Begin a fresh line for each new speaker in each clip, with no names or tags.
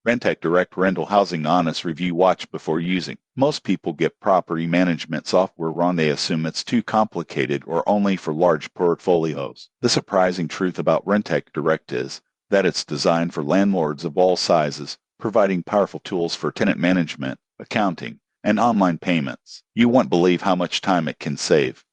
Rentec Direct Rental Housing Honest Review Watch before using. Most people get property management software wrong. They assume it's too complicated or only for large portfolios. The surprising truth about Rentec Direct is that it's designed for landlords of all sizes, providing powerful tools for tenant management, accounting, and online payments. You won't believe how much time it can save.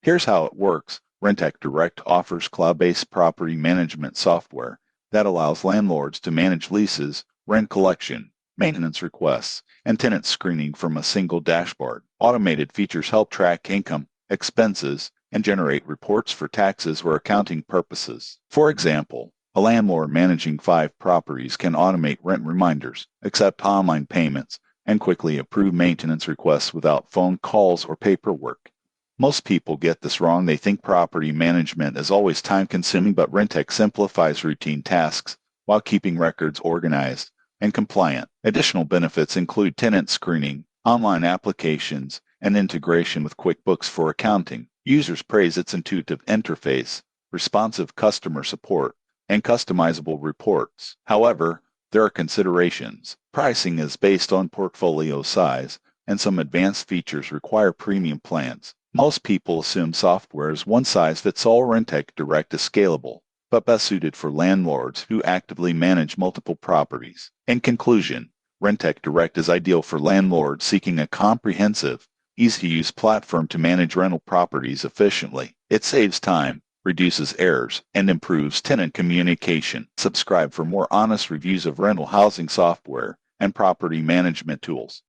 Here's how it works. Rentec Direct offers cloud-based property management software that allows landlords to manage leases, rent collection, maintenance requests, and tenant screening from a single dashboard. Automated features help track income, expenses, and generate reports for taxes or accounting purposes. For example, a landlord managing 5 properties can automate rent reminders, accept online payments, and quickly approve maintenance requests without phone calls or paperwork. Most people get this wrong. They think property management is always time-consuming, but Rentec simplifies routine tasks while keeping records organized and compliant. Additional benefits include tenant screening, online applications, and integration with QuickBooks for accounting. Users praise its intuitive interface, responsive customer support, and customizable reports. However, there are considerations. Pricing is based on portfolio size, and some advanced features require premium plans. Most people assume software is one size fits all. Rentec Direct is scalable, but best suited for landlords who actively manage multiple properties. In conclusion, Rentec Direct is ideal for landlords seeking a comprehensive, easy-to-use platform to manage rental properties efficiently. It saves time, reduces errors, and improves tenant communication. Subscribe for more honest reviews of rental housing software and property management tools.